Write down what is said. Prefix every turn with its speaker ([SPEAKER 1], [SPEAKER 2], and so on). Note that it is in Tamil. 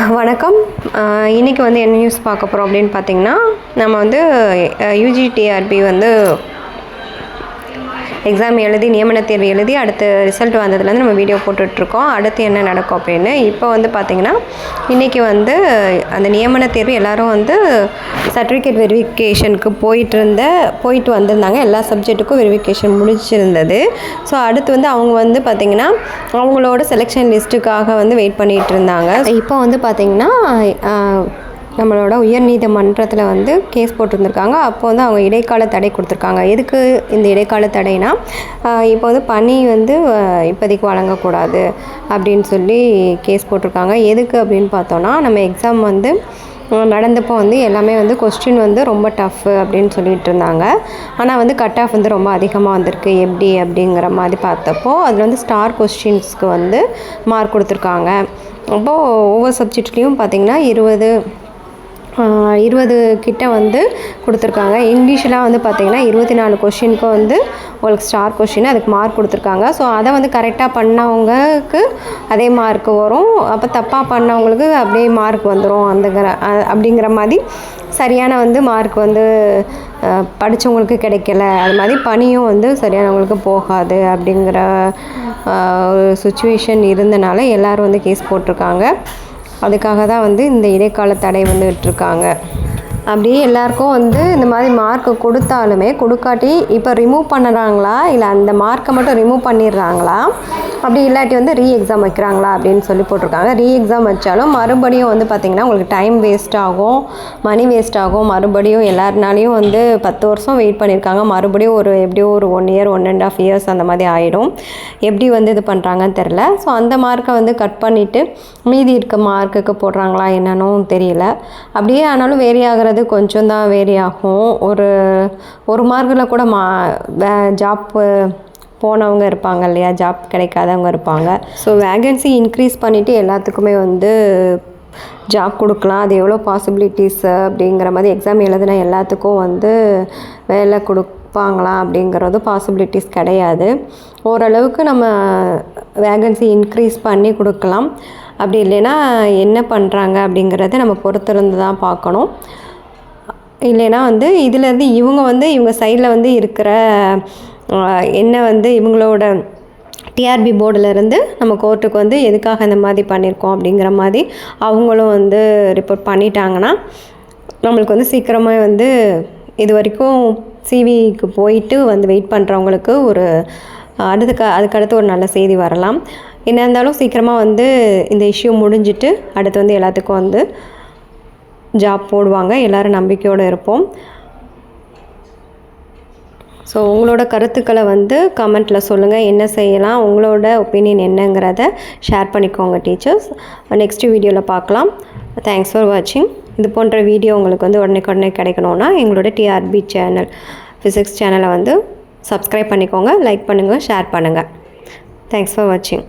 [SPEAKER 1] வணக்கம். இன்றைக்கி வந்து என்ன நியூஸ் பார்க்க போகிறோம் அப்படின்னு பார்த்திங்கன்னா, நம்ம வந்து யூஜிடிஆர்பி வந்து எக்ஸாம் எழுதி நியமன தேர்வு எழுதி அடுத்து ரிசல்ட் வந்ததுலேருந்து நம்ம வீடியோ போட்டுட்ருக்கோம். அடுத்து என்ன நடக்கும் அப்படின்னு. இப்போ வந்து பார்த்திங்கன்னா, இன்றைக்கி வந்து அந்த நியமன தேர்வு எல்லோரும் வந்து சர்டிஃபிகேட் வெரிஃபிகேஷனுக்கு போயிட்டு வந்திருந்தாங்க. எல்லா சப்ஜெக்ட்டுக்கும் வெரிஃபிகேஷன் முடிச்சிருந்தது. ஸோ அடுத்து வந்து அவங்க வந்து பார்த்திங்கன்னா, அவங்களோட செலெக்ஷன் லிஸ்ட்டுக்காக வந்து வெயிட் பண்ணிகிட்டு இருந்தாங்க. இப்போ வந்து பார்த்திங்கன்னா நம்மளோட உயர்நீதிமன்றத்தில் வந்து கேஸ் போட்டிருந்துருக்காங்க. அப்போ வந்து அவங்க இடைக்கால தடை கொடுத்துருக்காங்க. எதுக்கு இந்த இடைக்கால தடைனா, இப்போ வந்து பணி வந்து இப்போதைக்கு வழங்கக்கூடாது அப்படின்னு சொல்லி கேஸ் போட்டிருக்காங்க. எதுக்கு அப்படின்னு பார்த்தோன்னா, நம்ம எக்ஸாம் வந்து நடந்தப்போ வந்து எல்லாமே வந்து கொஸ்டின் வந்து ரொம்ப டஃப்பு அப்படின்னு சொல்லிகிட்டு இருந்தாங்க. ஆனால் வந்து கட் ஆஃப் வந்து ரொம்ப அதிகமாக வந்திருக்கு. எப்படி அப்படிங்கிற மாதிரி பார்த்தப்போ அதில் வந்து ஸ்டார் கொஸ்டின்ஸ்க்கு வந்து மார்க் கொடுத்துருக்காங்க. அப்போது ஒவ்வொரு சப்ஜெக்ட்லேயும் பார்த்திங்கன்னா 20 கிட்ட வந்து கொடுத்துருக்காங்க. இங்கிலீஷ்லாம் வந்து பார்த்திங்கன்னா 24 கொஷினுக்கும் வந்து உங்களுக்கு ஸ்டார் கொஷின் அதுக்கு மார்க் கொடுத்துருக்காங்க. ஸோ அதை வந்து கரெக்டாக பண்ணவங்களுக்கு அதே மார்க் வரும். அப்போ தப்பாக பண்ணவங்களுக்கு அப்படியே மார்க் வந்துடும். அப்படிங்கிற மாதிரி சரியான வந்து மார்க் வந்து படித்தவங்களுக்கு கிடைக்கல. அது மாதிரி பணியும் வந்து சரியானவங்களுக்கு போகாது அப்படிங்கிற ஒரு சுச்சுவேஷன் இருந்தனால எல்லோரும் வந்து கேஸ் போட்டிருக்காங்க. அதுக்காக தான் வந்து இந்த இடைக்கால தடை வந்து விட்டுருக்காங்க. அப்படியே எல்லாருக்கும் வந்து இந்த மாதிரி மார்க்கு கொடுக்காட்டி இப்போ ரிமூவ் பண்ணுறாங்களா, இல்லை அந்த மார்க்கை மட்டும் ரிமூவ் பண்ணிடுறாங்களா, அப்படி இல்லாட்டி வந்து எக்ஸாம் வைக்கிறாங்களா அப்படின்னு சொல்லி போட்டிருக்காங்க. எக்ஸாம் வச்சாலும் மறுபடியும் வந்து பார்த்திங்கன்னா உங்களுக்கு டைம் வேஸ்ட் ஆகும், மணி வேஸ்ட் ஆகும். மறுபடியும் எல்லாருனாலையும் வந்து 10 வருஷம் வெயிட் பண்ணியிருக்காங்க. மறுபடியும் எப்படியோ ஒரு 1 இயர் 1.5 இயர்ஸ் அந்த மாதிரி ஆகிடும். எப்படி வந்து இது பண்ணுறாங்கன்னு தெரில. ஸோ அந்த மார்க்கை வந்து கட் பண்ணிவிட்டு மீதி இருக்க மார்க்குக்கு போடுறாங்களா என்னன்னு தெரியல. அப்படியே ஆனாலும் வேரி ஆகிறது கொஞ்சம் தான் வேரி ஆகும். ஒரு மார்க்கில் கூட ஜாப் போனவங்க இருப்பாங்க இல்லையா, ஜாப் கிடைக்காதவங்க இருப்பாங்க. ஸோ வேகன்சி இன்க்ரீஸ் பண்ணிவிட்டு எல்லாத்துக்குமே வந்து ஜாப் கொடுக்கலாம். அது எவ்வளோ பாசிபிலிட்டிஸ் அப்படிங்கிற மாதிரி எக்ஸாம் எழுதின எல்லாத்துக்கும் வந்து வேலை கொடுப்பாங்களா அப்படிங்கிறது பாசிபிலிட்டிஸ் கிடையாது. ஓரளவுக்கு நம்ம வேகன்சி இன்க்ரீஸ் பண்ணி கொடுக்கலாம். அப்படி இல்லைன்னா என்ன பண்ணுறாங்க அப்படிங்கிறத நம்ம பொறுத்திருந்து தான் பார்க்கணும். இல்லைன்னா வந்து இதிலேருந்து இவங்க சைடில் வந்து இருக்கிற என்ன வந்து இவங்களோட டிஆர்பி போர்டிலேருந்து நம்ம கோர்ட்டுக்கு வந்து எதுக்காக இந்த மாதிரி பண்ணியிருக்கோம் அப்படிங்கிற மாதிரி அவங்களும் வந்து ரிப்போர்ட் பண்ணிட்டாங்கன்னா நம்மளுக்கு வந்து சீக்கிரமாக வந்து இது வரைக்கும் சிவிக்கு போயிட்டு வந்து வெயிட் பண்ணுறவங்களுக்கு ஒரு அதுக்கடுத்து ஒரு நல்ல செய்தி வரலாம். என்ன இருந்தாலும் சீக்கிரமாக வந்து இந்த இஷ்யூ முடிஞ்சிட்டு அடுத்து வந்து எல்லாத்துக்கும் வந்து ஜாப் போடுவாங்க. எல்லோரும் நம்பிக்கையோடு இருப்போம். ஸோ உங்களோட கருத்துக்களை வந்து கமெண்ட்டில் சொல்லுங்கள். என்ன செய்யலாம், உங்களோட ஒப்பீனியன் என்னங்கிறத ஷேர் பண்ணிக்கோங்க டீச்சர்ஸ். நெக்ஸ்ட் வீடியோவில் பார்க்கலாம். தேங்க்ஸ் ஃபார் வாட்சிங். இது போன்ற வீடியோ உங்களுக்கு வந்து உடனே கிடைக்கணுன்னா எங்களோட டிஆர்பி சேனல் ஃபிசிக்ஸ் சேனலை வந்து சப்ஸ்கிரைப் பண்ணிக்கோங்க, லைக் பண்ணுங்கள், ஷேர் பண்ணுங்கள். தேங்க்ஸ் ஃபார் வாட்சிங்.